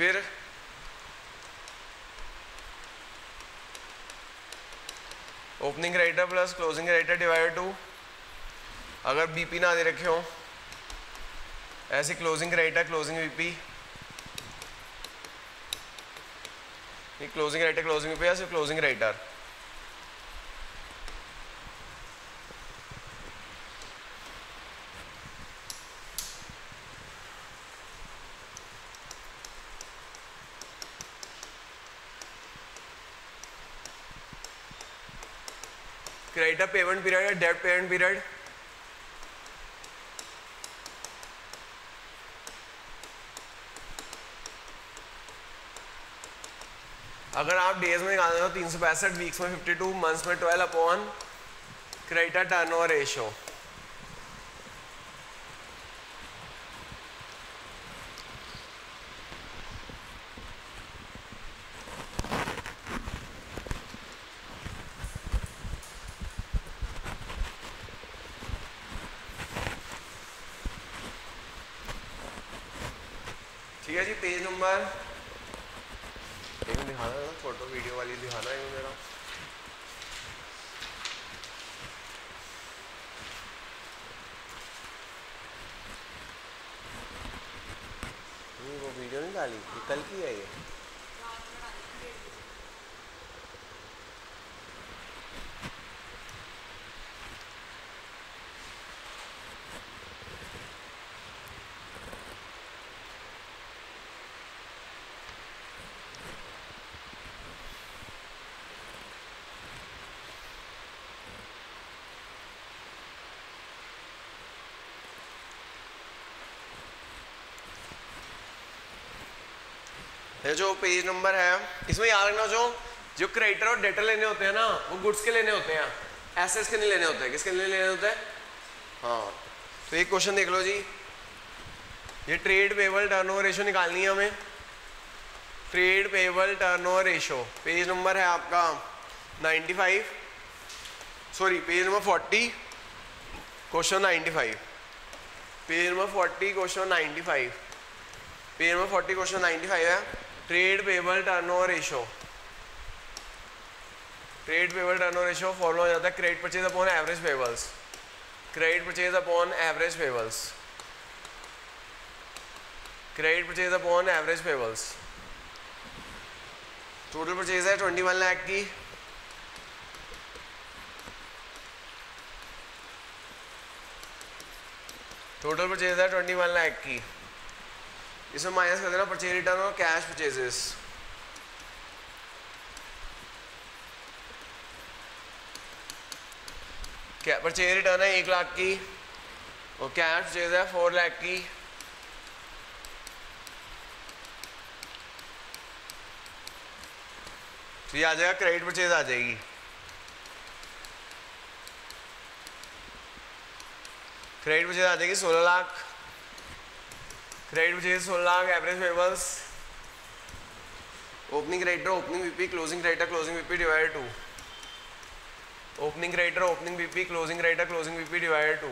फिर opening creditor plus closing creditor divided two, अगर BP ना दे रखे हो ऐसे closing creditor closing BP, closing creditor closing BP या सिर्फ closing creditor. Creditor payment period या डेट पेमेंट पीरियड, अगर आप डेज में निकालते हो 365, वीक्स में 52, मंथ्स में 12 अपॉन क्रेडिटर टर्नओवर रेशियो। ठीक है जी, पेज नंबर एक दिखाना है, फोटो वीडियो वाली दिखाना है मेरा। वो वीडियो नहीं डाली, ये कल की है ये। ये जो पेज नंबर है इसमें याद रखना, जो क्रेडिटर और डेटर लेने होते हैं ना वो गुड्स के लेने होते हैं, एसेट्स के नहीं लेने होते हैं। किसके लिए लेने होते हैं? हाँ, तो एक क्वेश्चन देख लो जी, ये ट्रेड पेबल टर्नओवर रेशियो निकालनी है हमें। Trade payable turnover ratio page number है आपका 95, sorry page number 40 question 95, page number 40 question 95, page number 40 question 95 है। Trade payable turnover ratio, trade payable turnover ratio formula हो जाता है credit purchase upon average payables, credit purchase upon average payables, credit purchase upon average payables. Total purchase है 21 लाख की, total purchase है 21 लाख की। इसमें minus कर देना परचेज रिटर्न और कैश परचेजेस। क्या परचेज रिटर्न है 1 लाख की और कैश परचेज है 4 लाख की। तो ये आ जाएगा क्रेडिट परचेज आ जाएगी। क्रेडिट परचेज आ जाएगी 16 lakh, credit purchase 16 lakh, average payables, opening creditor opening BP closing creditor closing BP divided 2, opening creditor opening BP closing creditor closing BP divided 2।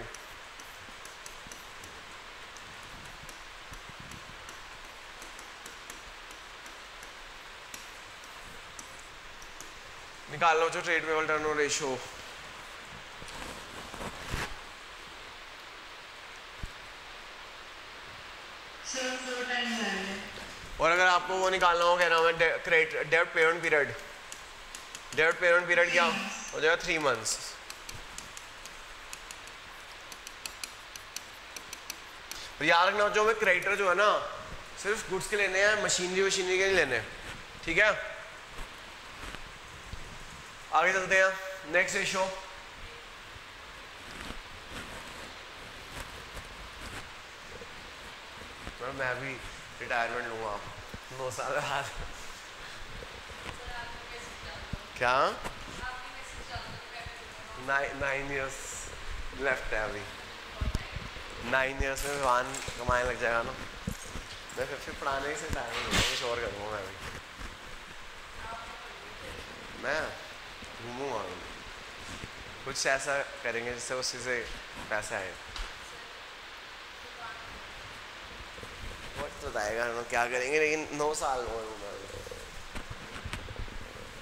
निकाल लो जो ट्रेड पेबल टर्नओवर रेशियो। और अगर आपको वो निकालना हो क्या नाम है डेब्ट पेमेंट पीरियड, डेब्ट पेमेंट पीरियड क्या हो जाएगा 3 मंथ्स। याद रखना जो हमें क्रेडिटर जो है ना सिर्फ गुड्स के लेने हैं, मशीनरी के नहीं लेने, ठीक है। आगे चलते हैं नेक्स्ट रेशियो। मैं भी रिटायरमेंट लूंगा 9 साल बाद। क्या 9 इयर्स लेफ्ट है अभी, 9 इयर्स में वाहन कमाने लग जाएगा ना। मैं फिर पढ़ाने से टाइम लूँगा, कुछ और करूँगा मैं भी। मैं घूमूँगा, कुछ ऐसा करेंगे जिससे उसी से पैसा आए। What's बताएगा ना क्या करेंगे, लेकिन 9 साल और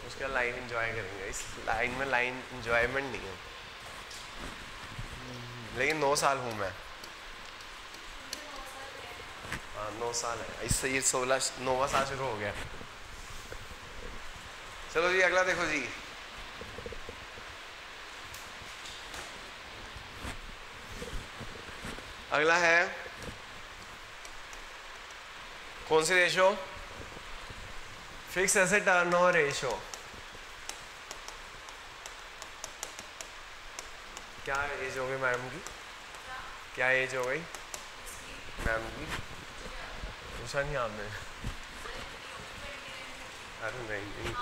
उसका लाइन एंजॉय करेंगे। इस लाइन में लाइन एंजॉयमेंट नहीं है, लेकिन 9 साल हूँ मैं। हाँ 9 साल है, इससे ये 9वां साल शुरू हो गया। चलो जी अगला देखो जी, अगला है कौन सी ratio? Fix asset turnover ratio. क्या एज हो गई मैडम की? क्या एज हो गई मैम की? पूछा नहीं आपने? अरे नहीं,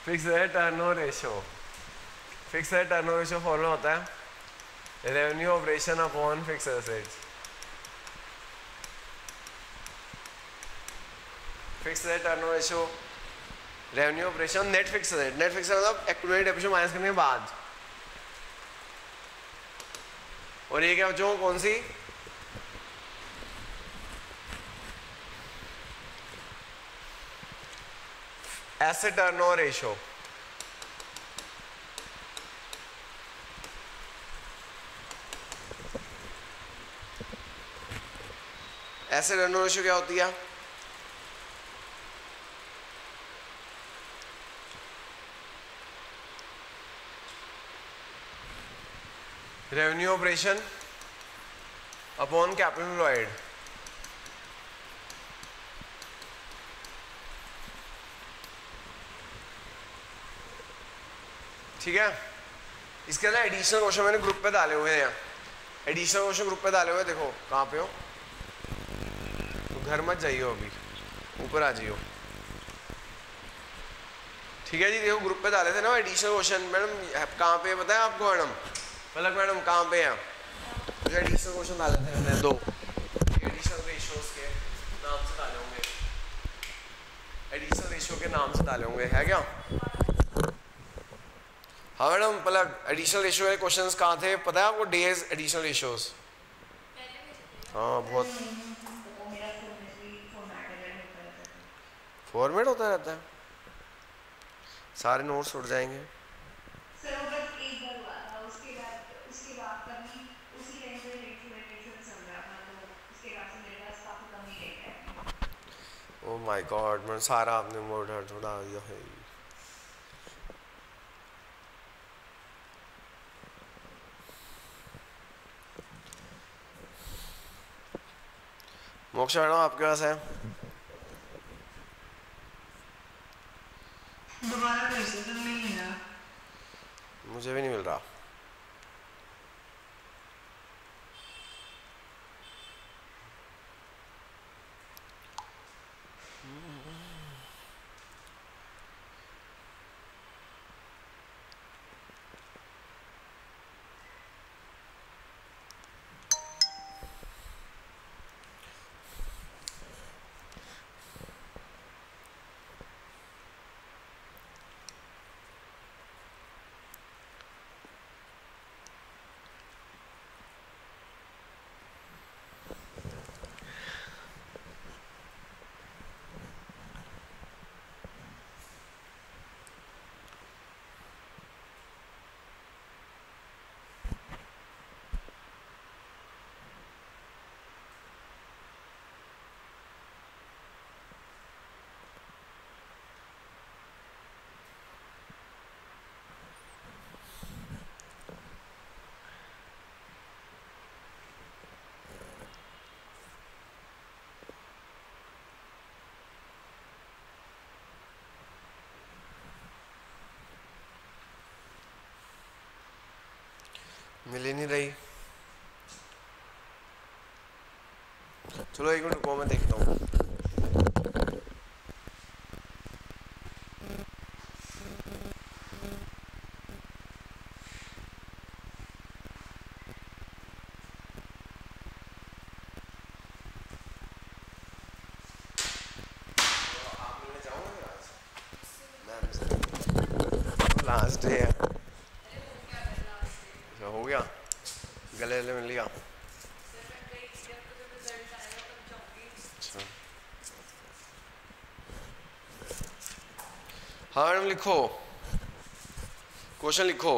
fix asset turnover ratio. Fix asset turnover ratio formula होता है revenue operation upon fix assets. Fix asset turnover ratio, revenue operation, net fix asset. Net fix मतलब एक्यूमुलेटेड डेप्रिसिएशन माइनस करने के बाद। और ये क्या बच्चों कौन सी? Asset turnover ratio. Asset turnover ratio क्या होती है? Revenue operation upon capital employed. ठीक है, इसके अंदर एडिशनल क्वेश्चन मैंने ग्रुप पे डाले हुए हैं। एडिशनल क्वेश्चन ग्रुप पे डाले हुए, देखो कहाँ पे हो, तो घर मत जाइए अभी, ऊपर आ जाइए। ठीक है जी, देखो ग्रुप पे डाले थे ना एडिशनल क्वेश्चन। मैडम कहाँ पे बताया आपको? मैडम पलक मैडम कहाँ पे हैं? एडिशनल क्वेश्चन डाले थे मैंने 2 एडिशनल रेशियोज के नाम से डाले होंगे, एडिशनल रेशियो के नाम से डाले होंगे, है क्या? हाँ मैडम पलक, एडिशनल रेशियो के क्वेश्चंस कहाँ थे पता है आपको? Days additional ratios. हाँ बहुत फॉर्मेट होता रहता है, सारे नोट्स उड़ जाएंगे। ओ माय गॉड, मैंने सारा आपने मोड़ उड़ा दिया है। मोक्षा मैडम आपके पास है? दोबारा भेज दो, नहीं मिला। मुझे भी नहीं मिल रहा। मिल ही नहीं रही। चलो एक मिनट रुको, मैं देखता हूँ। आप मिलने जाओगे आज? मैम से लास्ट डे है। हो गया, गले गले मिल लिया। हाँ मैडम लिखो, क्वेश्चन लिखो।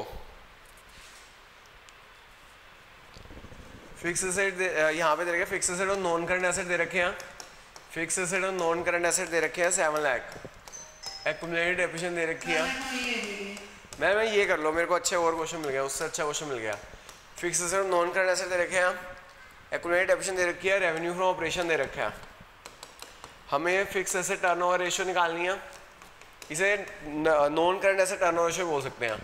फिक्स एसेट यहाँ पे दे रखे, फिक्स एसेट और नॉन करंट एसेट दे रखे हैं। फिक्स एसेट और नॉन करंट एसेट दे रखे हैं 7 लाख। एक्युमुलेटेड डेप्रिसिएशन दे रखी है। मैं ये कर लो, मेरे को अच्छे और क्वेश्चन मिल गया, उससे अच्छा क्वेश्चन मिल गया। फिक्स एसेट और नॉन करंट एसेट दे रखे हैं, एक्युमुलेटेड डेप्रिसिएशन दे रखी है, रेवेन्यू फ्रॉम ऑपरेशन दे रखा है। हमें फिक्स एसेट टर्नओवर रेशियो निकालनी है। इसे non current asset turnover ratio बोल सकते हैं,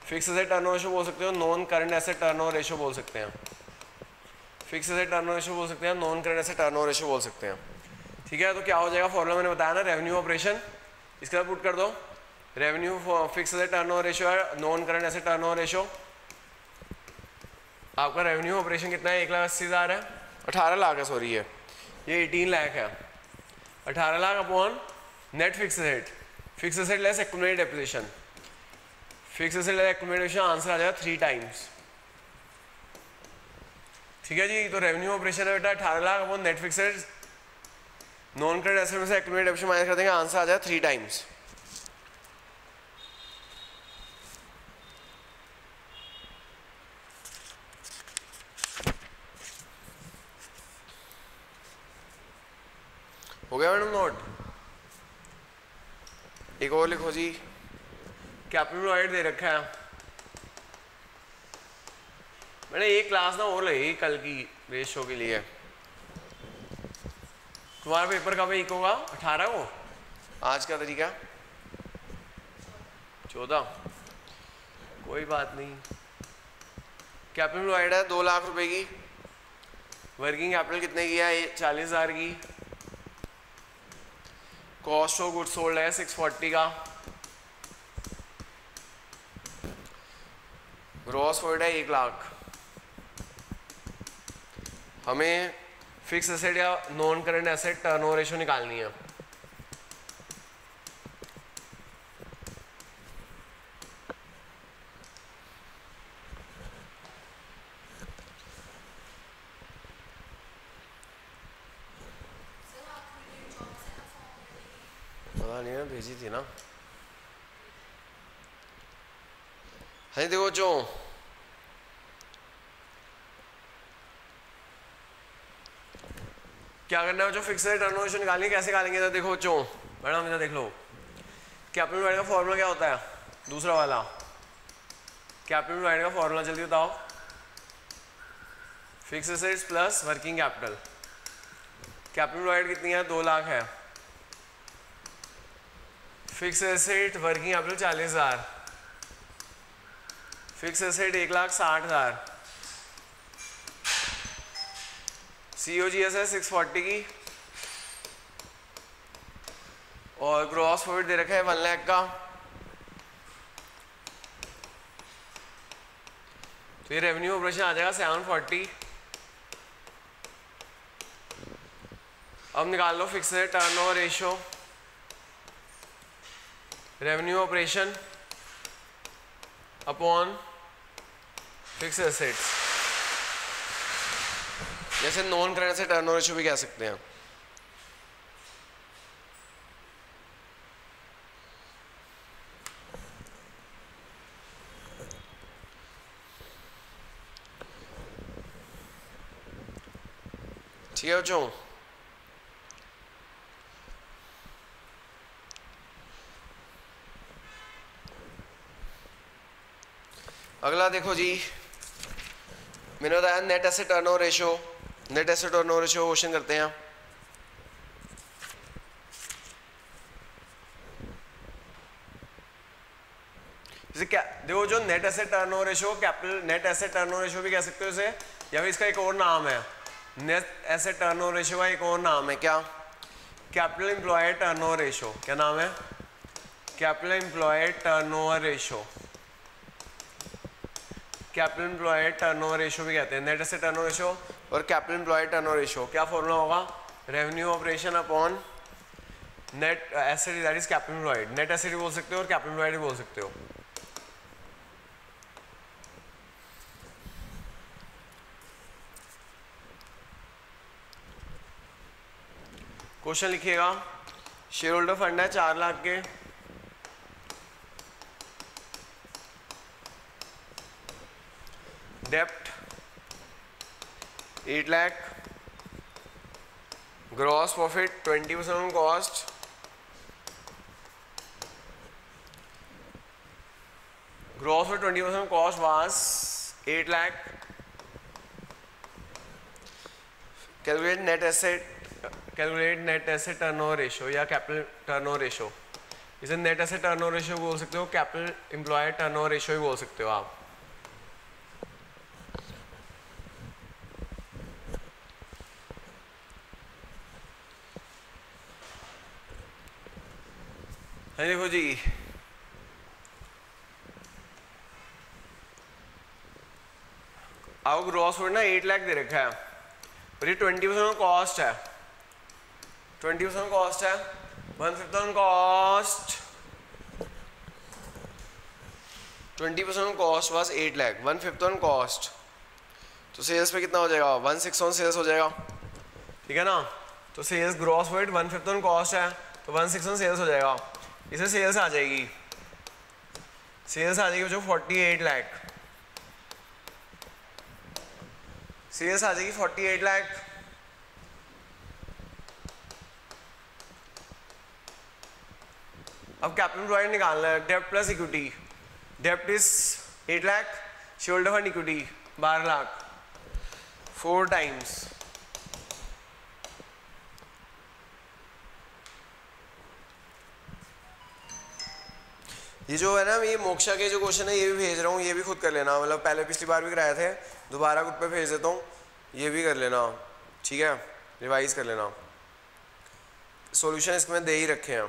फिक्स एसेट टर्नओवर रेशियो बोल सकते हो, non current asset turnover ratio बोल सकते हैं। फिक्स एसेट टर्नओवर रेशियो बोल सकते हैं, non current asset turnover ratio बोल सकते हैं। ठीक है, तो क्या हो जाएगा फॉर्मूला मैंने बताया ना, रेवेन्यू ऑपरेशन, इसके बाद पुट कर दो। Revenue fix asset turnover ratio है, non current asset turnover ratio. आपका रेवेन्यू ऑपरेशन कितना है, 1,80,000 है, 18 लाख है, सॉरी ये 18 लाख है। 18 lakh upon net fix asset, fix asset less accumulated depreciation, fix asset less accumulated depreciation, answer आ जाएगा 3 टाइम्स। ठीक है जी, तो रेवेन्यू ऑपरेशन है बेटा 18 lakh upon net fix asset, non current asset में से एक्युमुलेटेड डेप्रिसिएशन माइनस कर देंगे, आंसर आ जाएगा 3 टाइम्स। हो गया मैडम नोट? एक और लिखो जी, कैपिटल एम्प्लॉयड दे रखा है। मैंने एक क्लास ना और लगी कल की रेशियो के लिए। तुम्हारा पेपर कब एक होगा? 18 को। आज का तरीका 14, कोई बात नहीं। कैपिटल एम्प्लॉयड है 2 लाख रुपए की, वर्किंग कैपिटल कितने की है? 40,000 की। कॉस्ट ऑफ गुड्स सोल्ड है 640 का, ग्रॉस फॉर्ड है 1 लाख। हमें फिक्स एसेट या non current asset turnover ratio निकालनी है। पता नहीं, मैं भेजी थी ना। हाँ देखो जो क्या करना है, जो फिक्स एसेट टर्नओवर रेशियो निकालनी है, कैसे निकालेंगे? तो देखो जो मैडम इधर देख लो, कैपिटल एम्प्लॉयड का फॉर्मूला क्या होता है? दूसरा वाला कैपिटल एम्प्लॉयड का फॉर्मूला जल्दी बताओ। Fix assets plus working capital. Capital employed कितनी है? 2 लाख है। Fix asset working capital 40,000, fix asset 1,60,000, COGS है 640 की, और ग्रॉस प्रॉफिट दे रखा है 1 लाख का। तो ये रेवेन्यू ऑपरेशन आ जाएगा 740। अब निकाल लो fix asset turnover ratio, revenue operation upon fix assets, जैसे non current asset turnover ratio भी कह सकते हैं। ठीक है बच्चों, अगला देखो जी, मैंने बताया net asset turnover ratio. Net asset turnover ratio question करते हैं। जैसे क्या देखो, जो net asset turnover ratio, capital net asset turnover ratio भी कह सकते हो इसे, या फिर इसका एक और नाम है, नेट एसेट टर्नओवर रेशियो का एक और नाम है क्या? Capital employed turnover ratio. क्या नाम है? Capital employed turnover ratio. Capital employed turnover ratio भी कहते हैं, नेट एसेट टर्नओवर रेशियो और कैपिटल एम्प्लॉयड टर्नओवर रेशियो। क्या फॉर्मूला होगा? Revenue operation upon net asset that is capital employed. Net asset भी बोल सकते हो और कैपिटल एम्प्लॉयड भी बोल सकते हो। क्वेश्चन लिखिएगा, शेयर होल्डर फंड है 4 लाख के, डेप्ट 8 lakh, gross profit 20% on cost, gross for 20% cost was 8 lakh. Calculate net asset turnover ratio या capital turnover ratio. इसे net asset turnover ratio बोल सकते हो, capital employed turnover ratio भी बोल सकते हो आप. है देखो जी, आओ ग्रॉस प्रॉफिट ना 8 लाख दे रखा है और ये 20% कॉस्ट है, 20% कॉस्ट है, 1/5 on cost, 20% cost was 8 lakh, 1/5 on cost, तो सेल्स पे कितना हो जाएगा 1/6 ऑन सेल्स हो जाएगा, ठीक है ना। तो sales gross profit 1/5 on cost है तो 1/6 ऑन सेल्स हो जाएगा, इसे सेल्स आ जाएगी, सेल्स आ जाएगी जो 48 लाख, सेल्स आ जाएगी 48 लाख। अब कैपिटल एम्प्लॉयड निकालना है, डेप्ट plus equity, dept is 8 lakh, shareholder fund equity 12 lakh, 4 times ये जो है ना, ये मोक्षा के जो क्वेश्चन है ये भी भेज रहा हूँ, ये भी खुद कर लेना, मतलब पहले पिछली बार भी कराए थे, दोबारा ग्रुप पे भेज देता हूँ, ये भी कर लेना, ठीक है, रिवाइज कर लेना, सॉल्यूशन इसमें दे ही रखे हैं।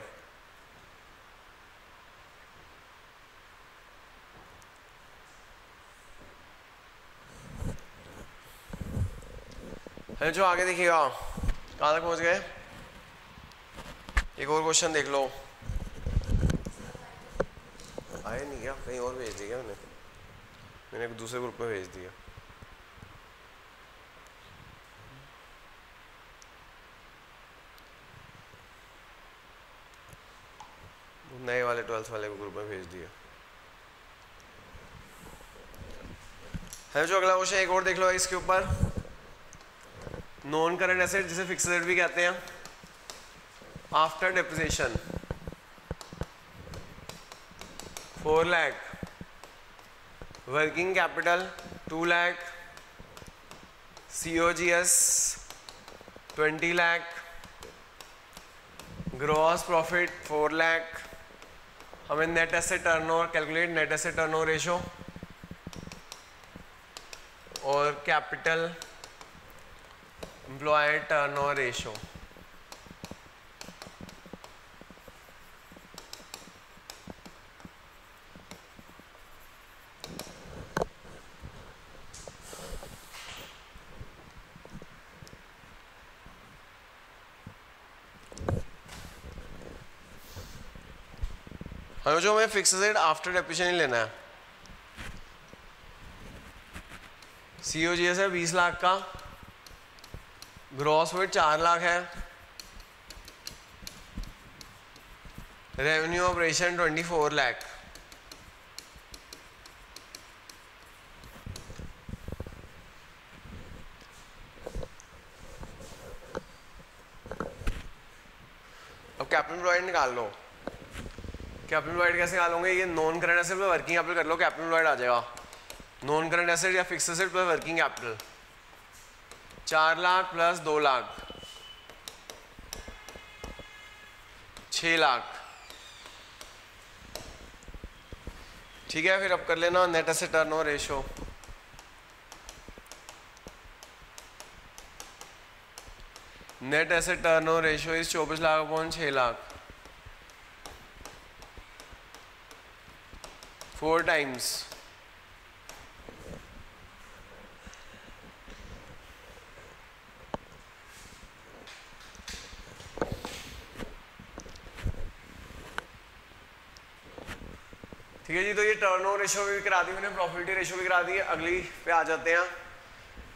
है जो आगे देखिएगा, कहाँ तक पहुँच गए, एक और क्वेश्चन देख लो, आए नहीं क्या, कहीं और भेज दिया मैंने एक दूसरे ग्रुप में भेज दिया, नए वाले 12th वाले को ग्रुप में भेज दिया है। जो अगला क्वेश्चन एक और देख लो इसके ऊपर, नॉन करंट एसेट जिसे फिक्स्ड एसेट भी कहते हैं, after depreciation 4 lakh, working capital 2 lakh, COGS 20 lakh, gross profit 4 lakh. हमें net asset turnover calculate, net asset turnover ratio और कैपिटल एम्प्लॉयड टर्नओवर रेशो। जो हमें फिक्स एसेट आफ्टर डेप्रिसिएशन लेना है, COGS है 20 लाख का, ग्रॉस प्रॉफिट 4 लाख है, रेवेन्यू ऑपरेशन 24 लाख। अब कैपिटल एम्प्लॉयड निकाल लो, कैपिटल एम्प्लॉयड कैसे निकालोगे, ये नॉन करंट एसेट पे वर्किंग कैपिटल कर लो, कैपिटल एम्प्लॉयड आ जाएगा, नॉन करंट एसेट या फिक्स एसेट पे working capital 4 lakh plus 2 lakh 6 lakh, ठीक है। फिर अब कर लेना net asset turnover ratio, net asset turnover ratio is 24 lakh upon 6 lakh, 4 times ठीक है जी। तो ये टर्नओवर रेशो भी करा दी मैंने, प्रॉफिटिबिलिटी रेशो भी करा दी है। अगली पे आ जाते हैं,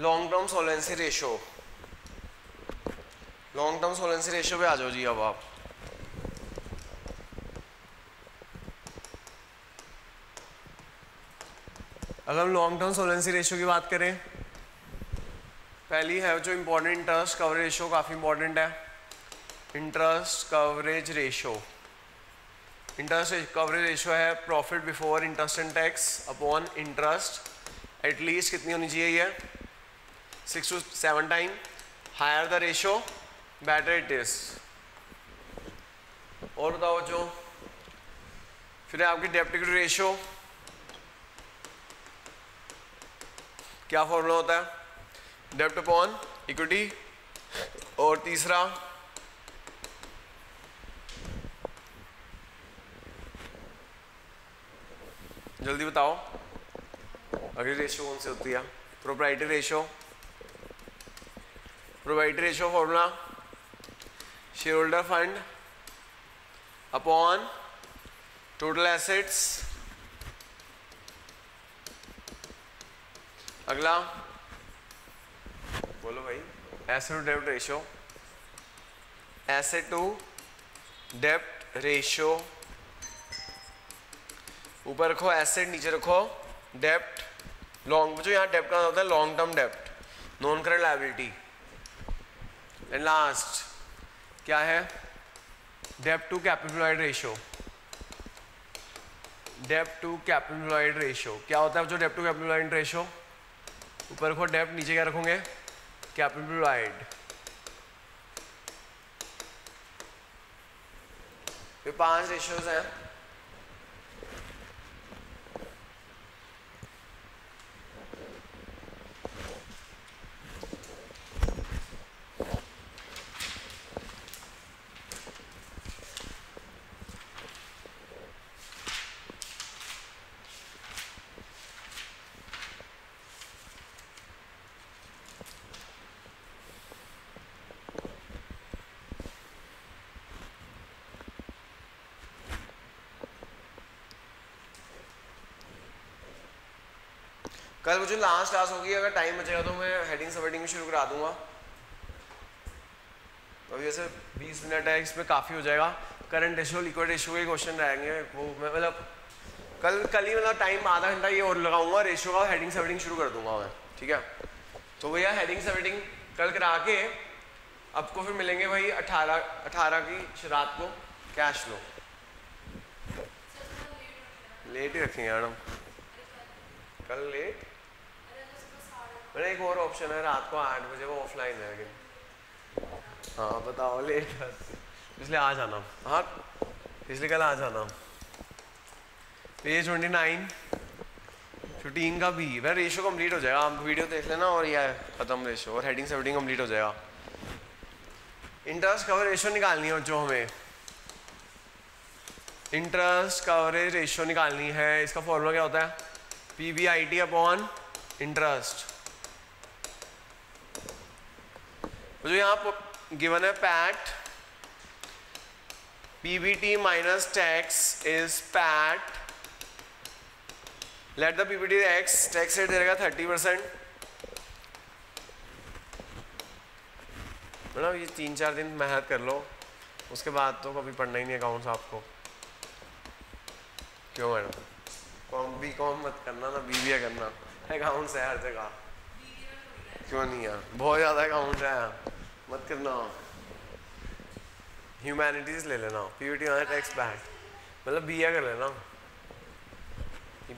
long term solvency ratio. Long term solvency ratio पे आ जाओ जी। अब आप अगर हम लॉन्ग टर्म सोलेंसी रेशियो की बात करें, पहली है जो इंपॉर्टेंट इंटरेस्ट कवरेज रेशियो, काफ़ी इंपॉर्टेंट है interest coverage ratio. Interest coverage ratio है profit before interest and tax upon interest, at least कितनी होनी चाहिए ये 6 to 7 time. Higher the ratio better it is. और बताओ जो फिर है आपकी डेब्ट इक्विटी रेशियो, क्या फॉर्मूला होता है डेब्ट अपॉन इक्विटी। और तीसरा जल्दी बताओ अगली रेशियो कौन सी होती है? Proprietary ratio. Proprietary ratio formula share holder fund upon total assets. अगला बोलो भाई, एसेट टू डेब्ट रेशियो। एसेट टू डेब्ट रेशियो, ऊपर रखो एसेट, नीचे रखो डेब्ट। लॉन्ग जो यहाँ डेब्ट का होता है लॉन्ग टर्म डेब्ट, non current liability. And last क्या है डेब्ट टू कैपिटल एम्प्लॉयड रेशियो। डेब्ट टू कैपिटल एम्प्लॉयड रेशियो क्या होता है? जो डेब्ट टू कैपिटल एम्प्लॉयड रेशियो, ऊपर रखो डेब्ट, नीचे क्या रखोगे कैपिटल एम्प्लॉयड। ये 5 रेशियोज हैं। कल मुझे लास्ट क्लास होगी, अगर टाइम बचेगा तो मैं हेडिंग सबहेडिंग शुरू करा दूंगा। तो जैसे 20 मिनट है, इसमें काफ़ी हो जाएगा। करंट रेशियो लिक्विड रेशियो के क्वेश्चन रहेंगे, वो मैं मतलब कल ही मतलब टाइम आधा घंटा ये और लगाऊंगा, रेशियो का हेडिंग सबहेडिंग शुरू कर दूंगा मैं, ठीक है? तो भैया हेडिंग सबहेडिंग कल करा के आपको फिर मिलेंगे भाई 18 की रात को कैश लो। लेट ही रखेंगे मैडम, कल लेट। मैंने एक और ऑप्शन है रात को 8 बजे, वो ऑफलाइन है लेकिन। हाँ बताओ लेट, इसलिए आ जाना। हाँ इसलिए कल आ जाना। पेज 29 15 का भी वह रेशियो कंप्लीट हो जाएगा, आप वीडियो देख लेना और यह खत्म रेशियो और हेडिंग सबहेडिंग कंप्लीट हो जाएगा। इंटरेस्ट कवर रेशियो निकालनी है जो हमें इंटरेस्ट कवरेज रेशियो निकालनी है। इसका फॉर्मूला क्या होता है? PBIT upon interest. जो यहाँ गिवन है PAT, PBT minus tax is PAT. Let the PBT x, tax rate दे रहेगा 30%। मतलब ये 3-4 दिन मेहनत कर लो, उसके बाद तो कभी पढ़ना ही नहीं अकाउंट्स आपको। क्यों मैडम? BCom मत करना ना, BBA करना। अकाउंट्स है हर जगह, क्यों नहीं है? बहुत ज़्यादा अकाउंट है, मत करना। ह्यूमैनिटीज़ ले लेना, PBT वाला टैक्स बैक, मतलब BA कर लेना।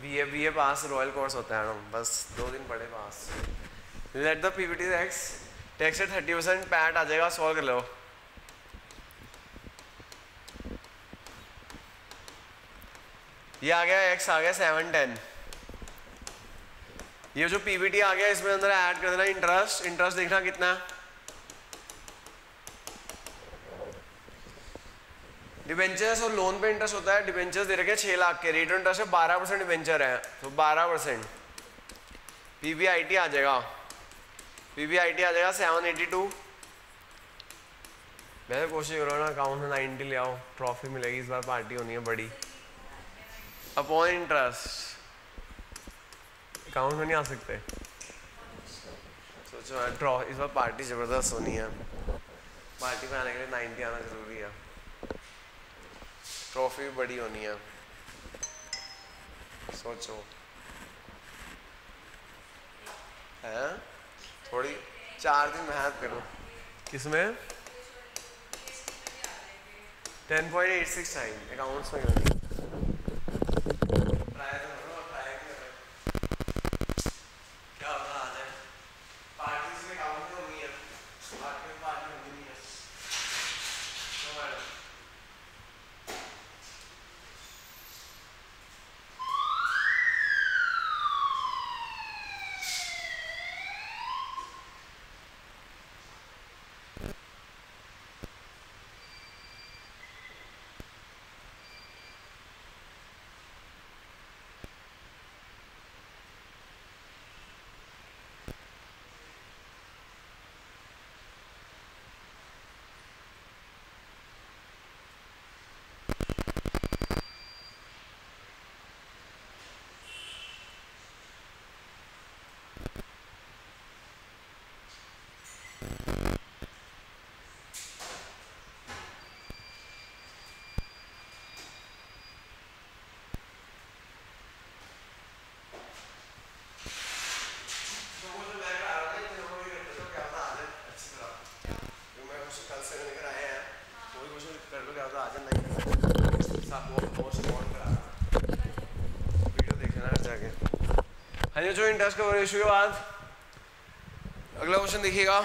BA पास रॉयल कोर्स होता है मैडम, बस 2 दिन पढ़े पास। Let the PBT tax rate 30%, PAT आ जाएगा, सॉल्व कर लो। ये आ गया x आ गया 710। ये जो PBT आ गया इसमें अंदर ऐड कर देना इंटरेस्ट। इंटरेस्ट देखना कितना है? डिबेंचर्स और लोन पे इंटरेस्ट होता है। डिबेंचर्स दे रखे 6 लाख के, रेट ऑफ इंटरेस्ट है 12% डिबेंचर है, तो 12%। PBIT आ जाएगा, PBIT आ जाएगा 782। वैसे कोशिश करो ना अकाउंट में 90 ले आओ, ट्रॉफी मिलेगी इस बार, पार्टी होनी है बड़ी। अपॉन इंटरेस्ट अकाउंट में नहीं आ सकते, सोचो ड्रॉ इस बार पार्टी ज़बरदस्त होनी है। पार्टी में आने के लिए 90 आना जरूरी है, ट्रॉफी भी बड़ी होनी है, सोचो। है, थोड़ी 4 दिन मेहनत करो। किसमें 10.86 टाइम अकाउंट्स में करनी। ट्राई तो करो, ट्राई करो क्या होता आ जाए। पार्टीज में काउंट होनी है, पार्टी में पार्टी होनी नहीं है। तो मैडम जो इंटरेस्ट कवर इशू के बाद अगला क्वेश्चन देखिएगा,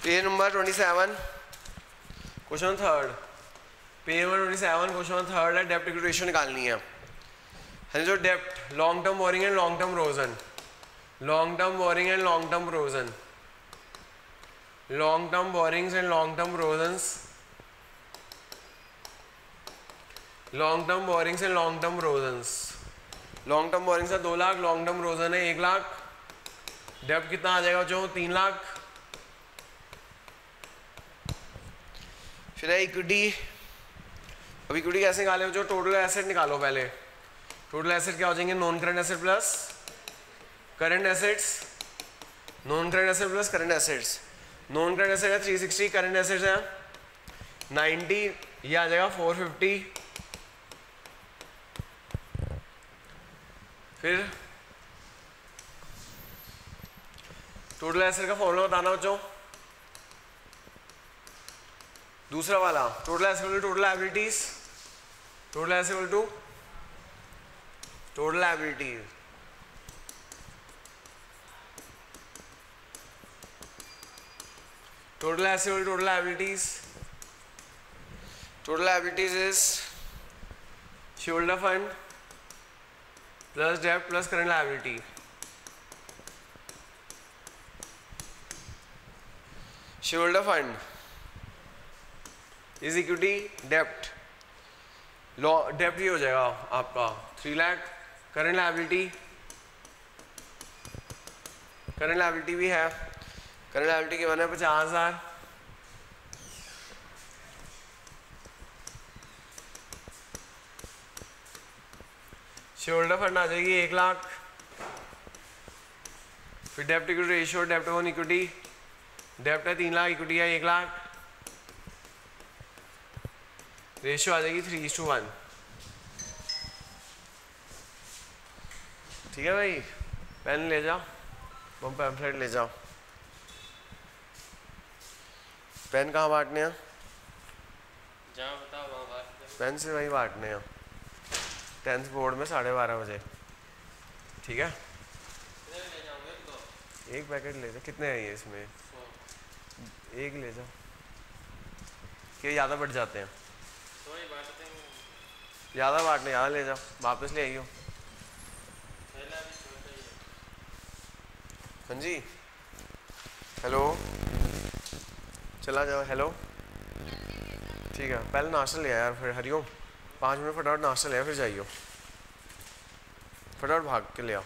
page number 27, question third. Page number 27 question third है, डेप्ट इक्विटी रेशियो निकालनी है। जो डेप्ट long term borrowing and long term provision, long term borrowing and long term provision, long term borrowings and long term provisions, long term borrowings and long term provisions. Long term borrowings है 2 lakh, long term provision है 1 लाख। डेप्ट कितना आ जाएगा जो 3 लाख। फिर है equity. अब equity कैसे निकाले, जो टोटल एसेट निकालो पहले। टोटल एसेट क्या हो जाएंगे, non current asset plus current assets, non current asset plus current assets. Non current asset है 360, करंट एसेट्स है 90, ये आ जाएगा 450। फिर टोटल एसेट का फॉर्मूला बताना बच्चों, दूसरा वाला। Total asset total liabilities, total asset to total liabilities, total asset total liabilities. Total liabilities is shareholder fund plus dept plus current liability. Shareholder fund is equity डेप्ट, डेप्ट ही हो जाएगा आपका 3 lakh. Current liability, current liability भी है, current liability के बने 50,000। Shareholder fund आ जाएगी 1 लाख। फिर डेप्ट equity ratio, dept on equity, डेप्ट है 3 लाख, इक्विटी है 1 लाख। रेशियो आ जाएगी 3:1। ठीक है भाई, पेन ले जाओ, वो पैम्फलेट ले जाओ। पेन कहाँ बांटने हैं, जहाँ बताओ वहाँ बांट। पेन से वही बांटने हैं 10th बोर्ड में 12:30 बजे। ठीक है, ले जाओगे तो 1 पैकेट ले जाओ। कितने हैं ये इसमें, 1 ले जाओ, कि ज़्यादा बढ़ जाते हैं। तो ही बांटते हैं, ज़्यादा बांटने, ज़्यादा ले जाओ, वापस ले आइयो। थैला भी छोटा ही है। हाँ जी, हेलो, चला जाओ। हेलो, ठीक है, पहले नाश्ता ले आया यार, फिर हरिओम 5 मिनट फटाफट नाश्ता ले आया, फिर जाइयो, फटाफट भाग के ले आओ।